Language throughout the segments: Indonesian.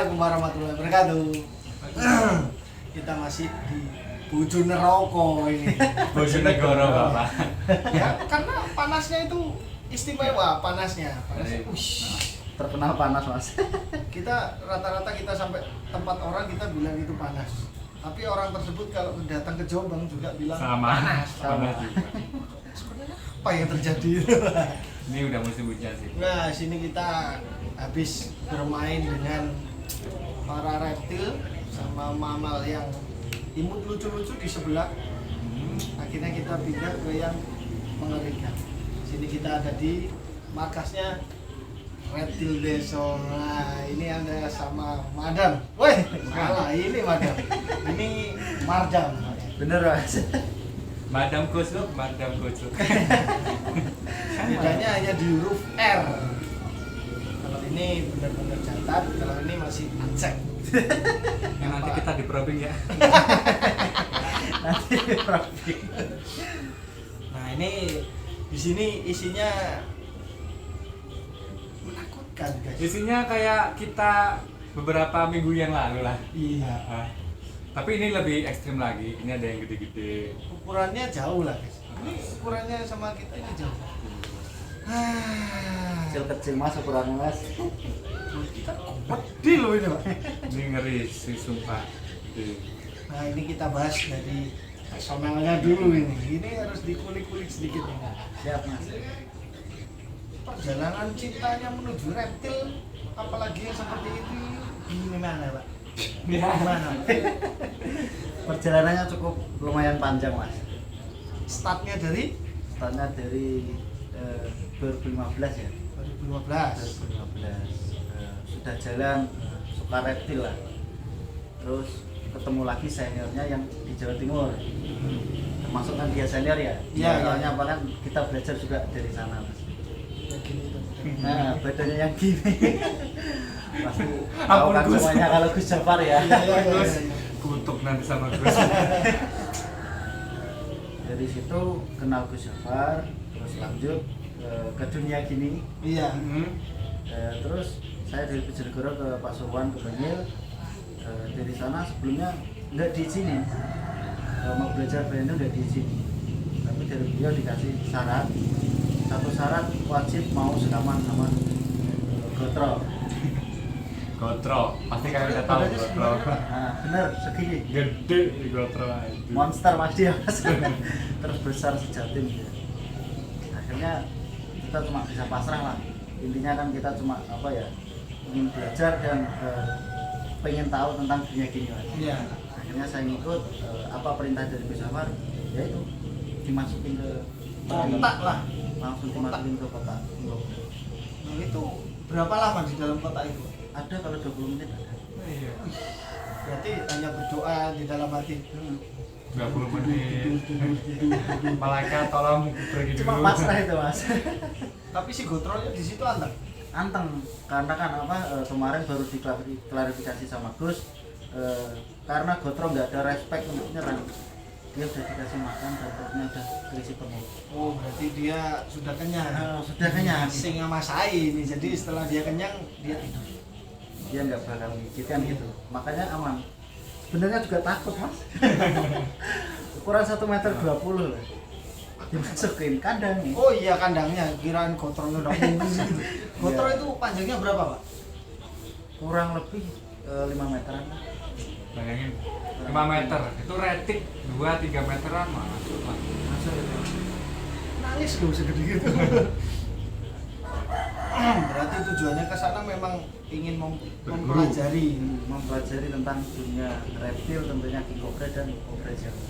Assalamualaikum warahmatullahi wabarakatuh. Kita masih di Bojonegoro ini. Bojonegoro Bapak. Ya, karena panasnya itu istimewa, panasnya. Terkenal panas mas. Kita rata-rata kita sampai tempat orang kita bilang itu panas. Tapi orang tersebut kalau datang ke Jombang juga bilang Sama. panas. Panas juga. Sebenarnya apa yang terjadi? Ini udah musim hujan sih. Nah, sini kita habis bermain dengan para reptil sama mamal yang imut lucu-lucu di sebelah. Akhirnya kita pindah ke yang mengerikan. Sini kita ada di markasnya Reptil Deso. Nah, ini Anda sama Madam. Woi, salah, ini Madam. Ini Mardam. Bener mas. Madam Kusuk. Bedanya hanya di huruf R. Kalau ini benar-benar jantan, kalau ini masih acek. Yang nanti kita di probing ya. Nanti profil. Nah, ini di sini isinya menakutkan, guys. Isinya kayak kita beberapa minggu yang lalu lah. Iya. Ah. Tapi ini lebih ekstrim lagi. Ini ada yang gede-gede. Ukurannya jauh lah, guys. Ini ukurannya sama kita ini jauh. Kecil mas ukurannya mas. Kita gede loh ini, Pak. Ini ngeri sih sumpah. Gede. Nah, ini kita bahas dari personalnya dulu ini. Ini harus dikulik-kulik sedikit nih. Siap mas. Perjalanan cintanya menuju reptil, apalagi yang seperti itu, gimana, Pak? Gimana? Perjalanannya cukup lumayan panjang mas. Startnya dari Startnya dari 2015 ya. 2015. 2015 sudah jalan suka reptil lah. Terus ketemu lagi seniornya yang di Jawa Timur. Termasuk kan dia senior ya. Iya, Soalnya iya. apa kan kita belajar juga dari sana mas. Ya, gini tuh. Nah badannya yang gini. Pasti tahu Ampun, kan Gus. semuanya kalau Gus Jafar ya. Gus, kutuk nanti sama Gus. Dari situ kenal Gus Jafar, terus lanjut ke dunia gini. Iya. Terus saya dari Bojonegoro ke Pasuruan ke Banyil. Dari sana sebelumnya nggak diizinin, mau belajar piano nggak diizinin, tapi dari beliau dikasih syarat, satu syarat wajib mau sekaman sama Gotro. Gotro, pasti kalian udah tahu Gotro. Nah bener segini, Gede di Gotro itu. monster mas dia mas. Terus besar sejatim dia. Akhirnya kita cuma bisa pasrah lah, intinya kan kita cuma apa ya, ingin belajar dan pengen tahu tentang dunia gini mas. Iya. Akhirnya saya ngikut apa perintah dari Gus Jafar, yaitu dimasukin ke Kotak lah. langsung dimasukin ke kota. Nah, itu berapa lama di dalam kotak itu? Ada kalau 20 menit ada. Iya. Berarti hanya berdoa di dalam hati. 20 menit. Malaikat tolong pergi dulu. Cuma pasrah itu mas. Tapi si Gotronya di situ anteng. Anteng karena kan apa kemarin baru diklarifikasi sama Gus, karena Gotro nggak ada respect untuk nyerang, dia udah dikasih makan dan perutnya udah terisi penuh. Oh, berarti dia sudah kenyang. Sudah kenyang. Sing sama saya ini. Jadi setelah dia kenyang, dia tidur. Dia nggak bakal gigit kan gitu, makanya aman. Sebenarnya juga takut mas. Ukuran 1,20 meter lah, dimasukin kandang nih. Oh iya, kandangnya. Kirain Gotronya udah mungkin gitu. Gotro itu panjangnya berapa, Pak? Kurang lebih 5 meteran. Bayangin 5 meter, itu retik 2-3 meteran masuk lah. Masuk itu. Nangis loh segede gitu. Berarti tujuannya ke sana memang ingin Mempelajari tentang dunia reptil, tentunya king cobra dan cobra jawa.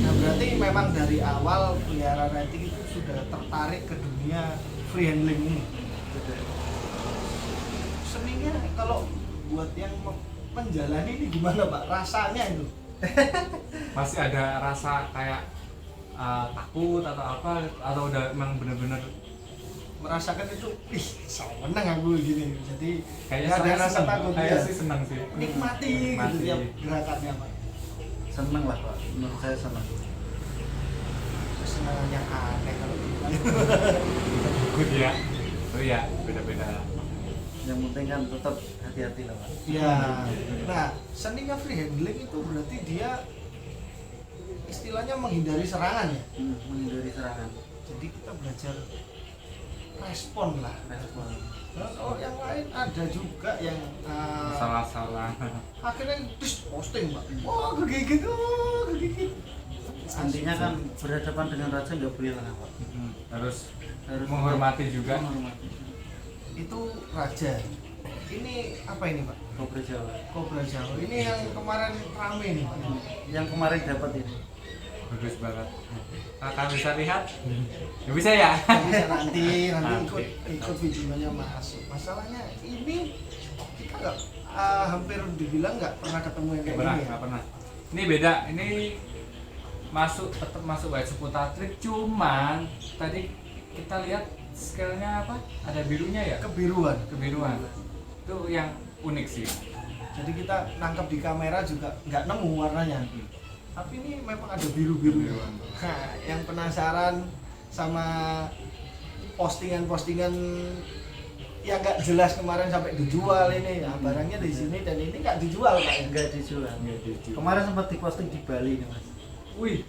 Nah, berarti memang dari awal pelihara reptil itu sudah tertarik ke dunia free handling ini. Seninya kalau buat yang menjalani ini gimana, Pak? Rasanya itu? Masih ada rasa kayak takut atau apa, atau udah emang bener-bener Merasakan itu, ih, seneng aku gini. Jadi kayaknya nggak ada saya rasa seneng. takut Kayak ya. sih seneng sih. Nikmati gitu Nikmati. tiap gerakannya, Pak. Seneng lah pak, menurut saya seneng. Kesenangan yang aneh kalau kita. Takut ya. Oh iya, beda-beda. Yang penting kan tetap hati-hati lah Pak. Ya, nah seninya free handling itu berarti dia istilahnya menghindari serangan ya. Menghindari serangan. Jadi kita belajar respon lah. Respon. Nah, kalau yang lain ada juga yang Salah-salah. akhirnya terus posting Pak. Wah kegigit, Intinya kan berhadapan dengan raja nggak boleh lengah Pak. Harus Harus menghormati juga. menghormati. Itu raja. Ini apa ini Pak? Kobra Jawa. Kobra Jawa. Ini yang kemarin rame nih Pak. Yang kemarin dapat ini. Bagus banget. Kakak bisa lihat? Ya, bisa ya? Bisa nanti Nanti. ikut videonya masuk. Masalahnya ini kita nggak hampir dibilang nggak pernah ketemu yang kayak Nggak pernah, gini ya. nggak pernah. Ini beda. Ini tetap masuk white seputar trik, cuman tadi kita lihat scale-nya apa? Ada birunya ya? Kebiruan. Kebiruan. Itu yang unik sih. Jadi kita nangkep di kamera juga nggak nemu warnanya. Tapi ini memang ada biru-biru. Biruan. Nah, yang penasaran sama postingan-postingan yang nggak jelas kemarin sampai dijual ini, nah, barangnya di sini dan ini nggak dijual Pak. Enggak dijual. Nggak dijual. Kemarin sempat diposting di Bali nih Mas. Wih,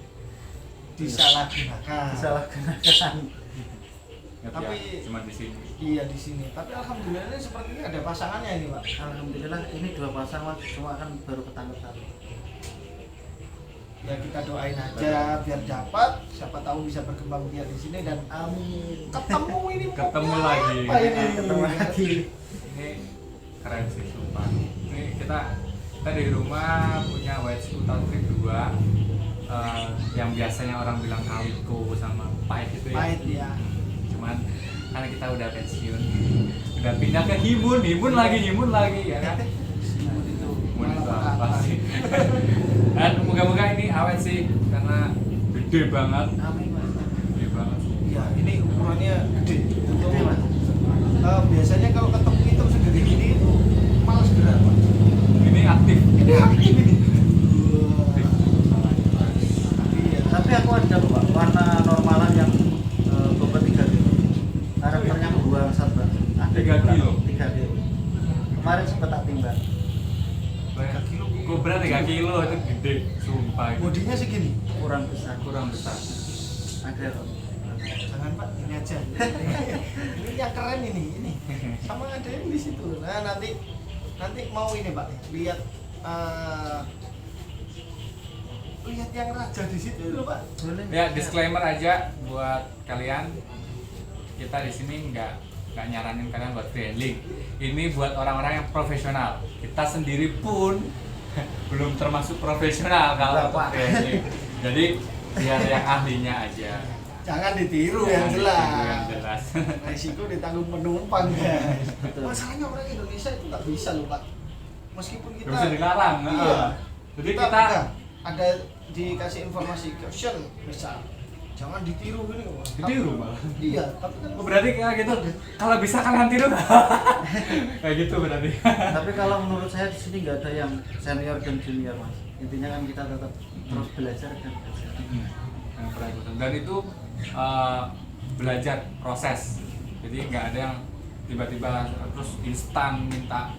Disalahgunakan. Disalahgunakan. nggak Tapi ya, cuma di sini. iya di sini. Tapi alhamdulillah ini sepertinya ada pasangannya ini Pak. Alhamdulillah ini 2 pasang Mas, cuma kan baru ketangkep 1. Ya kita doain aja biar dapat, siapa tahu bisa berkembang biak di sini dan amin. Ketemu ini Ketemu pokoknya lagi. apa ini? Ketemu lagi. Ini keren sih sumpah. Ini kita di rumah punya white seputar trik 2. Yang biasanya orang bilang kaliko sama pahit itu ya. Pahit ya. Cuman karena kita udah pensiun, udah pindah ke himun lagi ya kan. Simut itu Himun itu malah apa sih? Dan moga-moga ini awet sih karena gede banget. Amin Mas. Gede banget. Ya ini ukurannya gede. Gede Mas. Biasanya kalau ketemu itu segede gini itu malas gerak Pak. Ini aktif. Ini aktif ini. Aktif. Iya. Tapi aku ada loh Pak, warna normalan yang bobot 3 kilo. Karakternya membuang sabar. 3 kilo? 3 kilo. Kemarin sempat tak timbang. 3 kilo. Kobra 3 kilo itu gede, sumpah. Bodinya segini. Kurang besar. Kurang besar. Ada loh. Jangan Pak, ini aja. Ini yang keren ini. Sama ada yang di situ. Nah nanti mau ini Pak, lihat lihat yang raja di situ loh Pak. Boleh. Ya disclaimer aja buat kalian, kita di sini nggak nyaranin kalian buat free handling. Ini buat orang-orang yang profesional. Kita sendiri pun belum termasuk profesional kalau Pak. free handling. Jadi biar yang ahlinya aja. Jangan ditiru yang Yang jelas. jelas. Resiko ditanggung penumpang guys. Betul. Masalahnya orang Indonesia itu nggak bisa loh Pak. Meskipun kita Nggak bisa dilarang. Iya. Jadi kita kita ada dikasih informasi caution misal jangan ditiru ini Pak. Ditiru malah. Iya, tapi kan Oh, berarti kayak gitu. Kalau bisa kalian tiru. Kayak gitu berarti. Tapi kalau menurut saya di sini nggak ada yang senior dan junior Mas. Intinya kan kita tetap terus belajar dan belajar. Yang pernah ikutan. Dan itu belajar proses. Jadi nggak ada yang tiba-tiba terus instan minta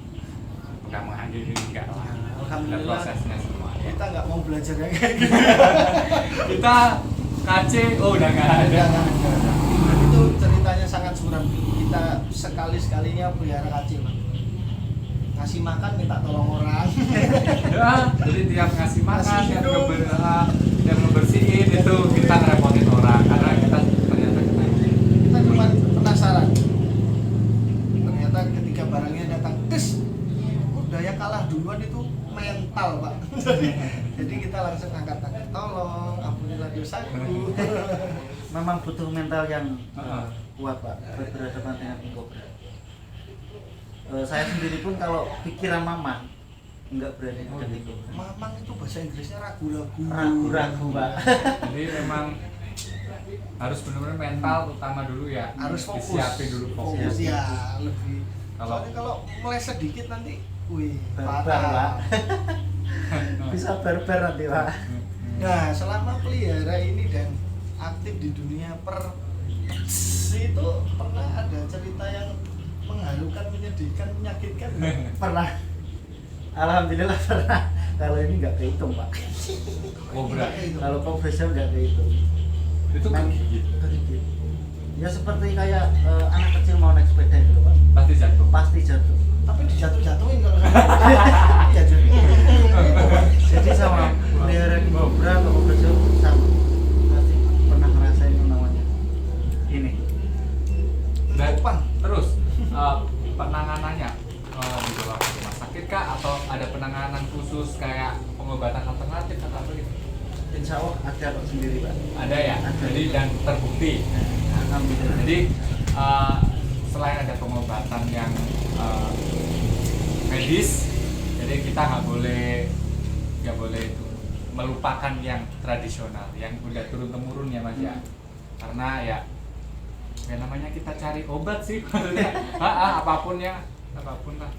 pegang menghadiri, enggak lah. Ada alhamdulillah prosesnya semua. kita nggak mau belajar yang kayak gitu. Kita KC, oh udah nggak ada. Dan itu ceritanya sangat suram. Kita sekali-sekalinya pelihara kacil Pak. Ngasih makan minta tolong orang. Ya, jadi tiap ngasih makan, Ngasih tiap minum. tiap ngebersihin itu kita ngerepotin orang karena kita ternyata kita Kita cuma penasaran. Ternyata ketika barangnya datang, udah yang kalah duluan itu mental Pak. Jadi kita langsung angkat tangan, tolong ampunilah dosaku. Memang butuh mental yang Heeh. kuat Pak berhadapan dengan kobra. Saya sendiri pun kalau pikiran mamang nggak berani menghadapi kobra. Mamang itu bahasa Inggrisnya ragu-ragu. Ragu-ragu Pak. Jadi memang harus benar-benar mental utama dulu ya. Harus fokus. Disiapin dulu fokus. Fokus ya lebih. Kalau- Soalnya kalau meleset dikit nanti, wih, Barbar, fatal. Pak. Bisa barbar nanti Pak. Nah, selama pelihara ini dan aktif di dunia itu pernah ada cerita yang menghalukan, menyedihkan, menyakitkan? Pernah. Alhamdulillah pernah. Kalau ini nggak kehitung Pak. Oh berat. Kalau kompresor nggak kehitung. Itu kan gigit. Kegigit. Ya seperti kayak anak kecil mau naik sepeda gitu Pak. Pasti jatuh. Pasti jatuh. Tapi dijatuh-jatuhin kalau iya jadi. Jadi sama pelihara kobra atau kompresor sama. Pasti pernah ngerasain yang namanya ini. Dan Kupang. terus penanganannya dibawa ke rumah sakit kah atau ada penanganan khusus kayak pengobatan alternatif atau apa gitu? Insya Allah ada kok sendiri Pak. Ada ya. Ada. Jadi dan terbukti. Alhamdulillah. Jadi selain ada pengobatan yang medis, jadi kita nggak boleh itu melupakan yang tradisional, yang udah turun temurun ya Mas ya. Karena ya namanya kita cari obat sih maksudnya. Apapun lah.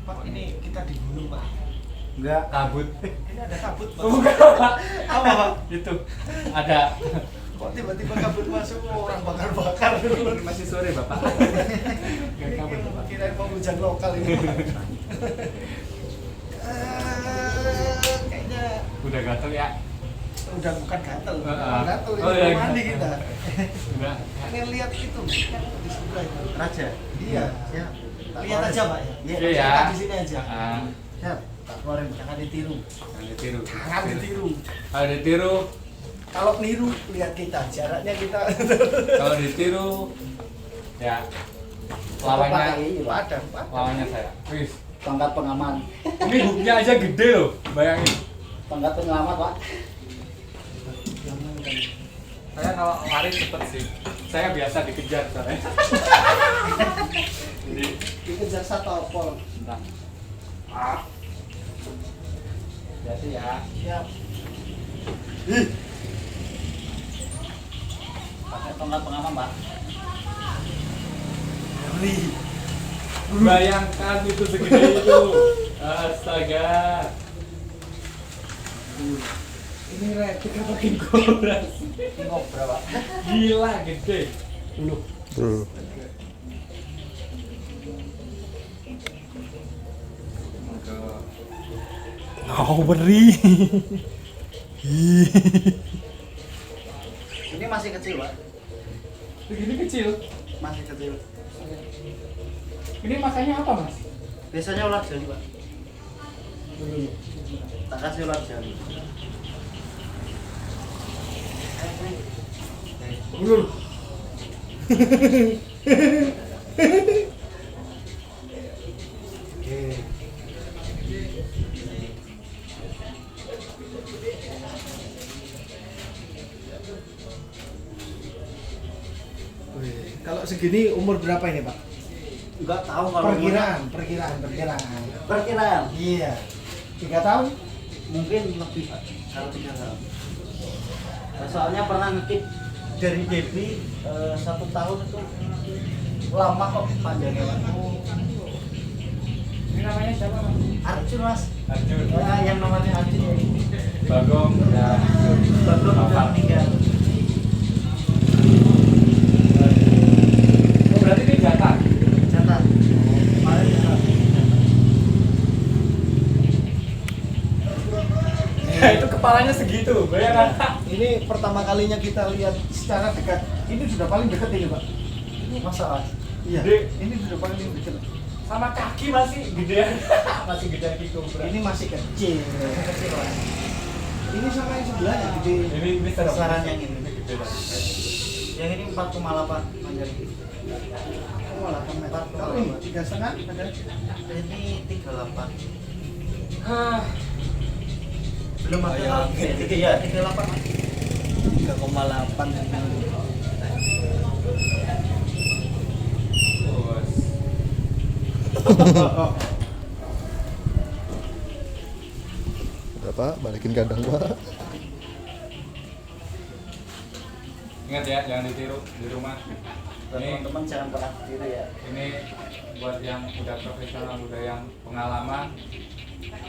Pak, ini kita di gunung Pak. Enggak. Kabut. Ini ada kabut Pak. Apa Pak? Itu ada. Kok tiba-tiba kabut masuk, orang bakar-bakar dulu. Masih sore Bapak. Nggak Ini kabut Bapak. kirain mau hujan lokal ini Pak. Kayaknya Udah gatel ya. udah bukan gatel, Heeh. gatel Oh, ini iya. mau mandi kita. Udah. Pengen lihat itu yang di sebelah itu. Raja. Iya. Siap. Lihat aja Pak ya. Iya. Iya. Kita di sini aja. Siap. Tak keluarin. Jangan ditiru. Jangan ditiru. Jangan ditiru. Kalau ditiru, Kalau niru lihat kita, jaraknya kita kalau ditiru ya lawannya padam, Pak. lawannya saya. Wis. Tongkat pengaman. Ini hooknya aja gede loh, bayangin. Tongkat penyelamat Pak. Saya kalau lari cepet sih. Saya biasa dikejar soalnya. Jadi, Dikejar satpol. bentar. Jadi ya. Siap. Pakai tongkat pengaman Pak. Ngeri. Bayangkan itu segede itu. Astaga. Ini replika pakai kobra. Ngobra Pak. Gila gede. Dulu. Oh, beri. Ini masih kecil Pak. Begini kecil. Masih kecil. Ini makanya apa mas? Biasanya ular jali Pak. Tak kasih ular jali. Ulul. Kalau segini umur berapa ini Pak? Enggak tahu kalau Perkiraan. Perkiraan. Iya. 3 tahun? Mungkin lebih Pak. Kalau 3 tahun. Soalnya pernah ngekip dari baby 1 tahun itu lama kok panjangnya Pak. Ini namanya siapa mas? Arjun Mas. Arjun. Yang namanya Arjun ya. Bagong dan Bagus udah meninggal. Oh, berarti ini jantan. Jantan. Kemarin jantan. Ya itu kepalanya segitu, bayangkan. Ini pertama kalinya kita lihat secara dekat. Ini sudah paling dekat ini Pak. Masa Mas? Iya. Gede. Ini sudah paling dekat. Sama kaki masih gedean. Masih gedean Kiko bro. Ini masih kecil. Kecil Pak. Ini sama yang sebelah yang gede. Ini serem. Besaran yang ini. Gede banget. Yang ini 4,8 panjang. Oh, malah kemet. Kalau ini 3,5 ada. Ini 38. Hah. Belum ada. Bayangin. Iya, 38 Mas. 3,8 Bos. Udah Pak, balikin kandang Pak. Ingat ya, jangan ditiru di rumah. Dan Ini teman-teman jangan pernah tiru ya. ini buat yang udah profesional, udah yang pengalaman.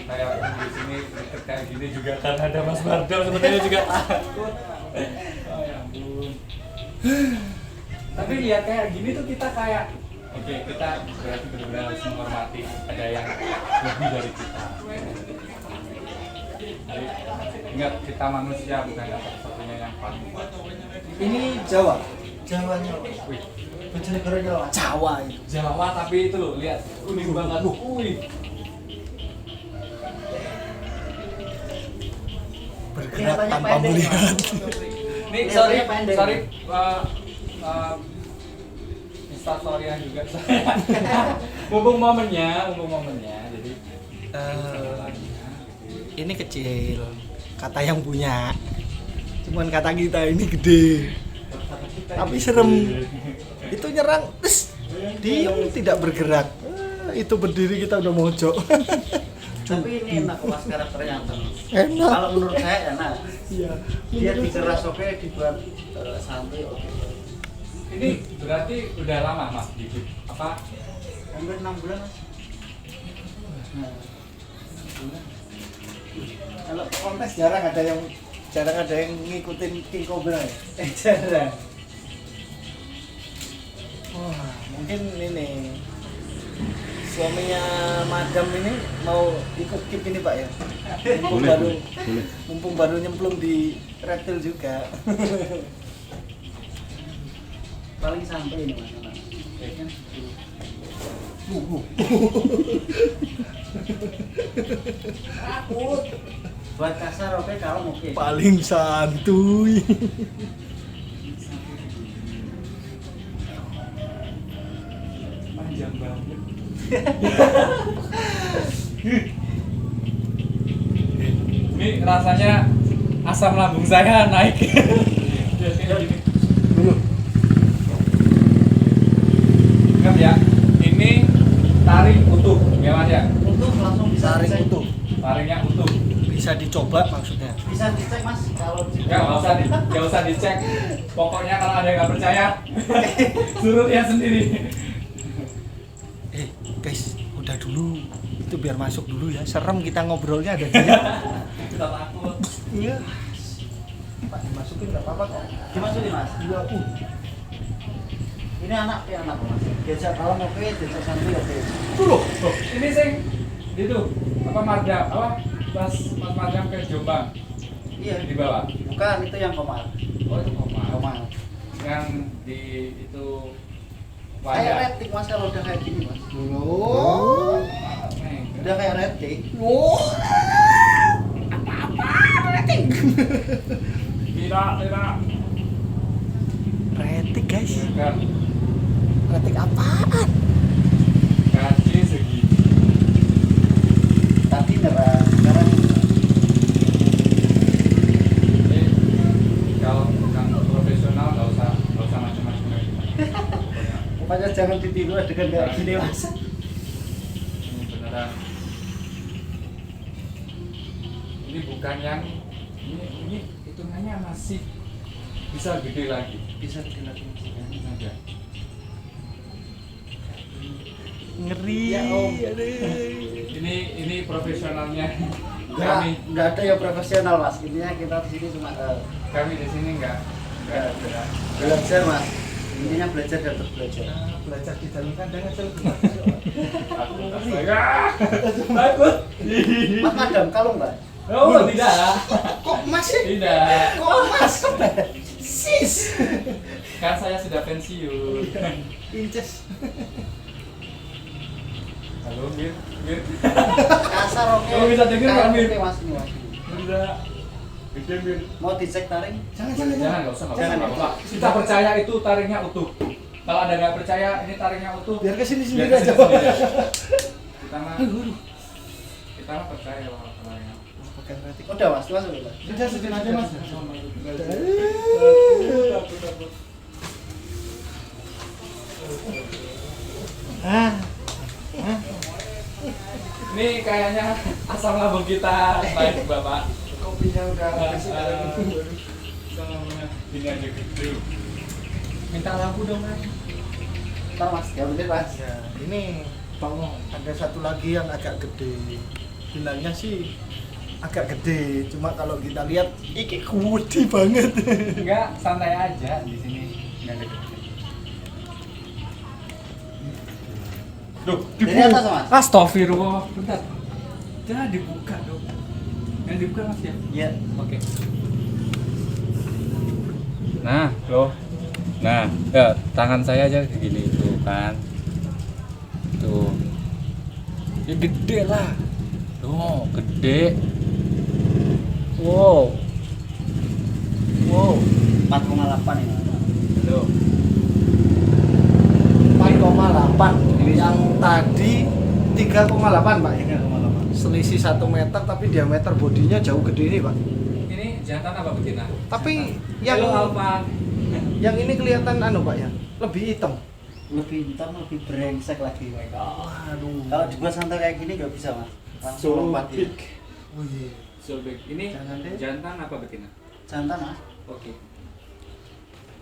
Kayak di sini deket kayak gini juga kan ada Mas Bardal sepertinya juga takut. Oh ya ampun. Tapi lihat kayak gini tuh kita kayak oke, kita berarti benar-benar harus menghormati ada yang lebih dari kita. Jadi ingat kita manusia bukan satu-satunya yang paling kuat. Ini Jawa. Jawanya. Wih, Bojonegoro Jawa. Jawa itu. Jawa tapi itu loh, lihat unik banget. Wih. Bergerak Kelihatannya tanpa pendek, melihat. Nih Iya, sorry, dia pendek. sorry. Instastoryan juga saya. mumpung momennya. Jadi Ini kecil, kata yang punya. Cuman kata kita ini gede. Tapi serem. Itu nyerang, diam tidak bergerak. Itu berdiri kita udah mojok. Tapi ini enak mas karakternya. Enak. Kalau menurut saya enak. Iya. Dia dikeras oke, dibuat santai oke. ini berarti udah lama mas gitu. Apa? Hampir 6 bulan mas. Nah, Kalau kontes jarang ada yang ngikutin King Cobra ya. jarang. Wah, mungkin ini suaminya Madam ini mau ikut keep ini Pak ya. Mumpung baru nyemplung di reptil juga. Paling santai ini mas. Kayaknya. Buat kasar oke, kalem oke. Paling santuy. Panjang banget. Ini rasanya asam lambung saya naik. Ingat ya, ini taring utuh, ya mas ya. Untuk langsung bisa Taring dicek. utuh. Taringnya utuh. Bisa dicoba maksudnya. Bisa dicek mas kalau Nggak usah dicek. Pokoknya kalau ada yang nggak percaya, suruh dia sendiri. Guys, udah dulu. Itu biar masuk dulu ya. Serem kita ngobrolnya ada dia. Kita takut. Iya. Pak dimasukin nggak apa-apa kok. dimasukin mas. Iya, Ini anak mas. Diajak kalem oke, diajak santai oke. Tuh loh. Ini sing itu apa Mardam apa Mas Mardam ke Jombang Iya. di bawah. Bukan itu yang komar. Oh itu Komar. Komar. Yang di itu Kayak wajah. retik mas kalau udah kayak gini mas. Oh. Udah kayak retik. Oh. Tidak. Retik guys. Kan Retik apaan? gaji segini. Tadi nyerang. Sekarang Jadi kalau bukan profesional nggak usah macam-macam kayak gimana. pokoknya jangan ditiru dengan kayak gini mas. Ini beneran. Ini bukan yang ini hitungannya masih bisa gede lagi. Bisa dilakukan. Ini aja. Ngeri. Ya, Om. Aduh. Ini profesionalnya kami Nggak ada yang profesional mas. Intinya kita di sini cuma kami di sini nggak ada. belajar mas. Intinya belajar dan terus belajar. Belajar di dalam kandang aja lebih Aku takut. Mas madam kalung mbak. Oh tidak. Kok Mas sih? Tidak. Kok Mas? Sis. Kan saya sudah pensiun. Inces. Halo Mir. Kasar oke. Kamu bisa denger nggak, Kalem Mir? oke, mas ini mas. Tidak. Gede Mir. Mau dicek taring? Jangan. Jangan nggak usah. Jangan, nggak usah. ya. Kita percaya itu taringnya utuh. Kalau ada nggak percaya ini taringnya utuh. Biar kesini Biar sendiri kesini aja. sendiri aja. Kita mah percaya kalau taringnya. Pakai retik. Udah mas, masuk udah. Sudah sudah aja Mas. Takut. Ini kayaknya asam lambung kita baik Bapak. Kopinya udah kasih Ini aja gede. minta lampu dong Mas. Ntar mas, ya bener mas. Ya, ini bang ada satu lagi yang agak gede. Bilangnya sih agak gede, cuma kalau kita lihat iki gede banget. Enggak, santai aja di sini. Enggak ada gede. Duh, Dari atas mas? Astagfirullah, bentar. Jangan dibuka dong. Yang dibuka mas ya? Iya. Oke. Nah, loh. Nah, ya, tangan saya aja segini tuh kan. Tuh. Ya gede lah. Tuh, gede. Wow. Wow. 4,8 ini. Loh. 4,8. Yang tadi 3,8 Pak ya. 3,8. Selisih 1 meter tapi diameter bodinya jauh gede ini Pak. Ini jantan apa betina? Tapi Halo, yang Alfa. yang ini kelihatan Pak ya, lebih hitam. Lebih hitam, lebih brengsek lagi. Waduh. Kalau dibuat santai kayak gini nggak bisa mas. Langsung lompat ya. Oh iya. So big. Ini Jangan deh. jantan apa betina? Jantan mas. Oke.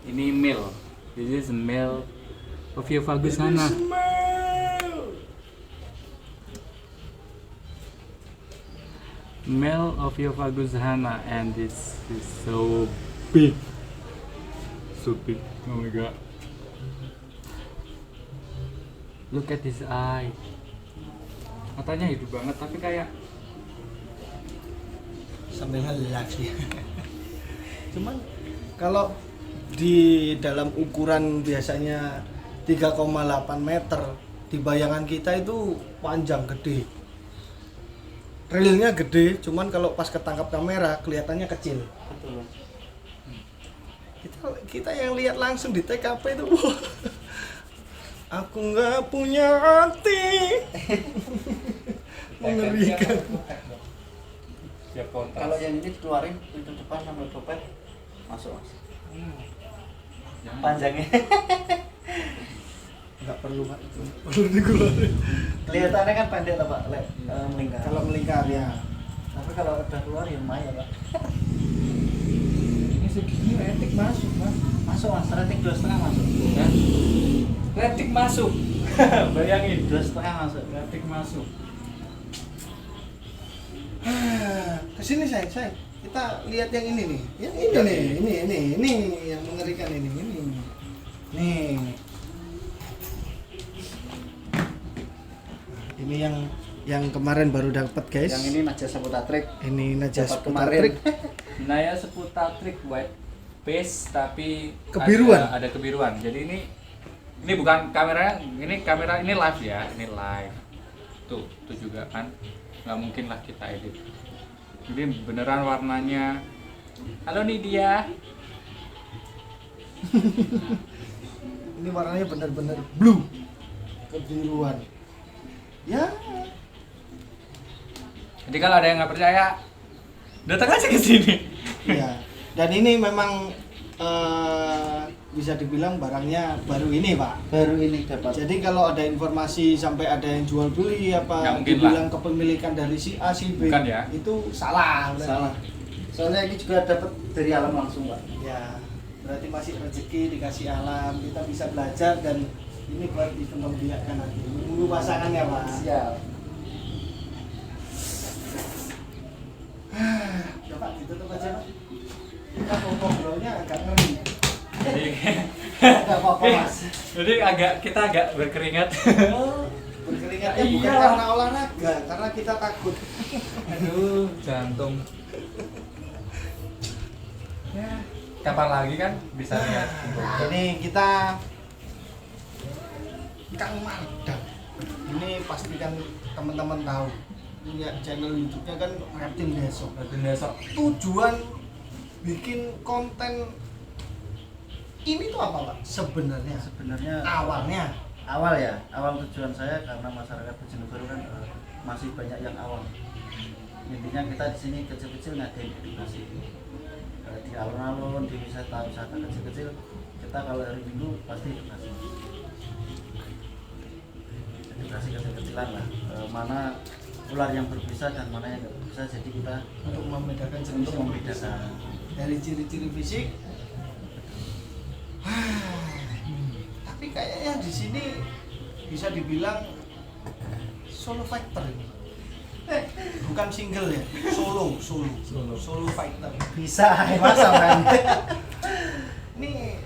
Ini male. This is male Ophiofagus sana. Male Ophiofagus hana, and this is so big. So big. Oh my god. Look at his eye. Matanya hidup banget tapi kayak Sambil ngelak sih. Cuman kalau di dalam ukuran biasanya 3,8 meter, di bayangan kita itu panjang gede. Realnya gede, cuman kalau pas ketangkap kamera kelihatannya kecil. Betul. Kita yang lihat langsung di TKP itu, wah, aku nggak punya hati. Mengerikan. siap kontas. Kalau yang ini dikeluarin pintu depan sampai dompet masuk mas. Jangan. Panjangnya. Nggak perlu Pak, itu perlu dikeluarin. Kelihatannya kan pendek lah pak, melingkar. Kalau melingkar ya. Tapi kalau udah keluar ya lumayan pak. Ini segini retik masuk Mas. Masuk mas, rating 2,5 masuk. Ya. Retik masuk. Bayangin. 2,5 masuk. Retik masuk. Kesini saya. Kita lihat yang ini nih. Yang ini nih, ini yang mengerikan ini. Nih. Ini yang kemarin baru dapat guys. Yang ini Najah Saputatrik. Ini Najah Dapat Saputatrik. Naya Saputatrik white base tapi Kebiruan. ada kebiruan. Jadi ini bukan kameranya, ini kamera ini live ya, ini live. Tuh juga kan. Nggak mungkin lah kita edit. Jadi beneran warnanya. Halo nih dia. Ini warnanya benar-benar blue. Kebiruan. Ya. Jadi kalau ada yang nggak percaya, datang aja ke sini. Iya. Dan ini memang bisa dibilang barangnya baru ini Pak. Baru ini dapat. Jadi kalau ada informasi sampai ada yang jual beli Nggak apa mungkin dibilang kepemilikan dari si A si B, Bukan ya? itu salah. berarti. Salah. Soalnya ini juga dapat dari alam langsung pak. Ya, berarti masih rezeki dikasih alam, kita bisa belajar dan ini buat dikembangbiakkan nanti. Menunggu pasangannya Pak. Siap. Coba ditutup aja Pak. Kita ngobrolnya agak ngeri. Jadi, Enggak apa-apa mas. jadi kita agak berkeringat. Berkeringatnya bukan Iya. karena olahraga, karena kita takut. Aduh, jantung. Ya, kapan lagi kan bisa lihat. Ini kita Kang Mardang. Ini pastikan teman-teman tahu. Punya channel YouTube-nya kan Reptil Deso. Berarti besok. Tujuan bikin konten ini tuh apa Pak? Sebenarnya Sebenarnya awalnya awal tujuan saya karena masyarakat Bojonegoro kan masih banyak yang awam. Intinya kita di sini kecil-kecil ngadain edukasi di alun-alun, di wisata kecil-kecil. Kita kalau hari Minggu pasti edukasi kecil-kecilan lah. Mana ular yang berbisa dan mana yang nggak berbisa. Jadi kita untuk membedakan jenis untuk membedakan. dari ciri-ciri fisik. Tapi kayaknya di sini bisa dibilang solo fighter ini. Bukan single ya, solo fighter. Bisa mas sampean. Ini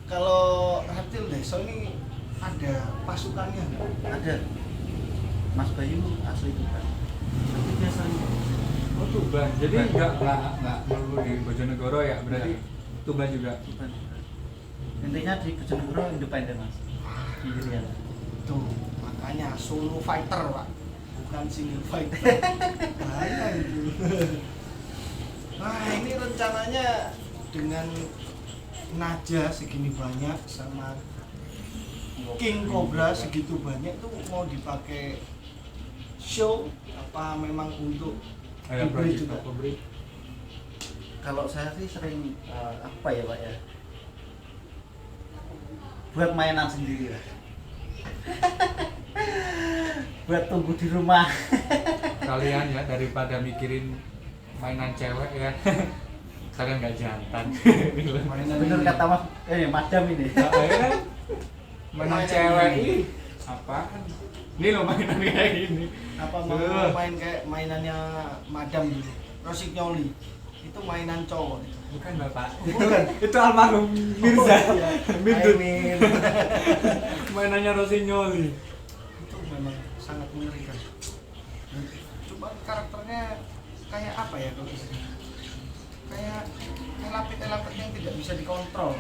kalau Reptil Deso ini ada pasukannya nggak? Ada Mas Bayu asli Tuban, tapi biasanya Oh Tuban, jadi nggak melulu di Bojonegoro ya, berarti Tuban juga. Tuban. Intinya di Bojonegoro independen Mas, sendirian. Tuh, makanya solo fighter pak, bukan single fighter. Bahaya itu. Nah ini rencananya dengan Naja segini banyak sama King Cobra segitu banyak tuh mau dipakai show apa memang untuk Ada publik project juga? publik. Kalau saya sih sering apa ya Pak ya, buat mainan sendiri lah. Buat tunggu di rumah. Kalian ya daripada mikirin mainan cewek ya, kalian nggak jantan. Bener kata madam ini. Nah, ya kan? Mainan cewek ih, apaan? Ini lo mainan kayak gini. Apa mau main kayak mainannya Madam dulu, Rosignoli itu mainan cowok itu. Bukan bapak. Itu almarhum Mirza. Mindut. Mainannya Rosignoli. Itu memang sangat mengerikan. Cuma karakternya kayak apa ya kalau istilahnya? Kayak elapit-elapit yang tidak bisa dikontrol.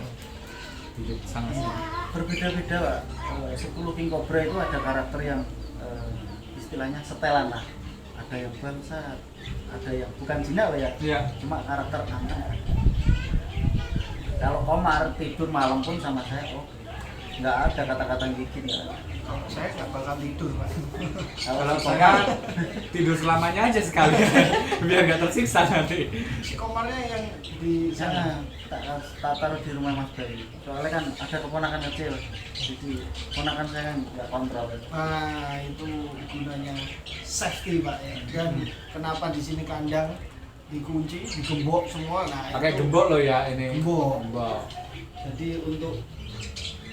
Tidak sangat sih. Berbeda-beda Pak. 10 King Cobra itu ada karakter yang istilahnya setelan lah. Ada yang bangsa, ada yang bukan Cina Pak ya. Iya. Cuma karakter anteng. Kalau Komar tidur malam pun sama saya, nggak ada kata-kata gigit ya. Kalau saya nggak bakal tidur pak. Kalau si saya Komar, tidur selamanya aja sekali, biar nggak tersiksa nanti. Si Komarnya yang di sana. tak taruh di rumah Mas Bayu. Soalnya kan ada keponakan kecil, jadi keponakan saya nggak kontrol. Nah itu gunanya safety pak ya. Dan kenapa di sini kandang dikunci, digembok semua. Nah Pakai itu gembok lo ya ini. Gembok. Jadi untuk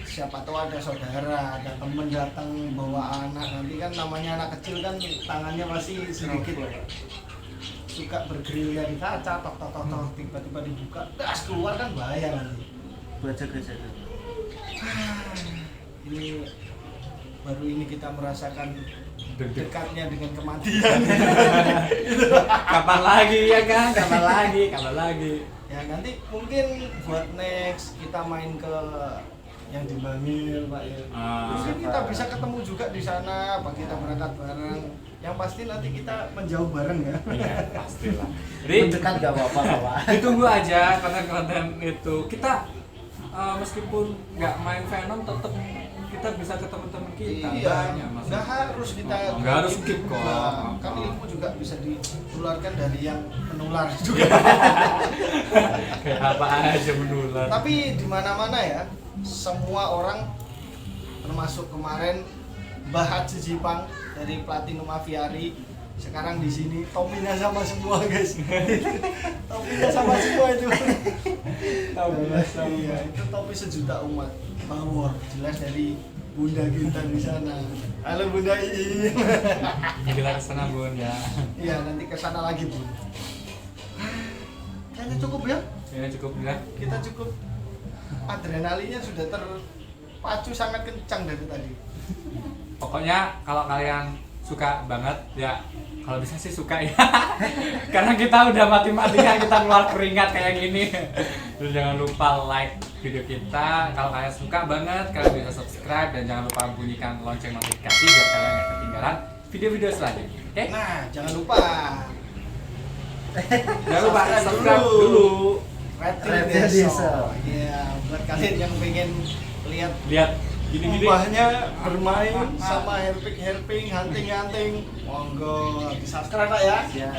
siapa tahu ada saudara, ada temen datang bawa anak, nanti kan namanya anak kecil kan tangannya masih sedikit suka bergerilya di kaca, tok tiba-tiba dibuka, das keluar kan bahaya nanti. Buat jaga-jaga. Ini baru ini kita merasakan Deg-deg. dekatnya dengan kematian. Kapan lagi ya kan? Kapan lagi? Ya nanti mungkin buat next kita main ke yang di Bangil pak ya. Mungkin kita bisa ketemu juga di sana, apa kita berangkat bareng. Yang pasti nanti kita menjauh bareng ya. Iya pastilah. Jadi Mendekat nggak apa-apa Pak. ditunggu aja konten-konten itu. Kita meskipun nggak main Venom, tetap kita bisa ke teman-teman kita. Iya, Banyak, Mas. nggak harus kita Nggak harus skip kok. Kan ilmu juga bisa ditularkan dari yang menular juga. Kayak apa aja menular. Tapi di mana-mana ya, semua orang termasuk kemarin Mbah Haji Jipang dari Platinum Aviary sekarang di sini topinya sama semua guys. Topinya sama semua itu. Iya, itu topi sejuta umat. Power jelas dari Bunda kita di sana. Halo Bunda Iin. Kita kesana Bun ya. Iya, nanti ke sana lagi, Bun. Kayaknya cukup ya. Ya cukup ya. Kita cukup. Adrenalinnya sudah terpacu sangat kencang dari tadi. Pokoknya kalau kalian suka banget ya, kalau bisa sih suka ya. Karena kita udah mati-matinya kita keluar keringat kayak gini. Terus jangan lupa like video kita. Kalau kalian suka banget, kalian bisa subscribe dan jangan lupa bunyikan lonceng notifikasi biar kalian nggak ketinggalan video-video selanjutnya. Oke? Nah, jangan lupa. Jangan lupa subscribe dulu. Red Red Diesel. Diesel. Iya, buat kalian yang pengen lihat Lihat gini-gini. ubahnya bermain sama herping, hunting, monggo di subscribe Pak ya. Siap.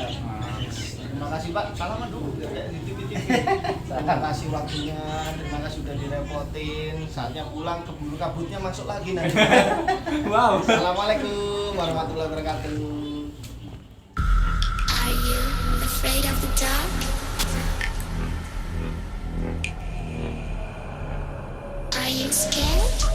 Terima kasih Pak, salaman dulu biar kayak di TV-TV. Terima kasih waktunya, terima kasih sudah direpotin. Saatnya pulang, keburu kabutnya masuk lagi nanti. Wow. Assalamualaikum warahmatullahi wabarakatuh. Are you afraid of the dark? Are you scared?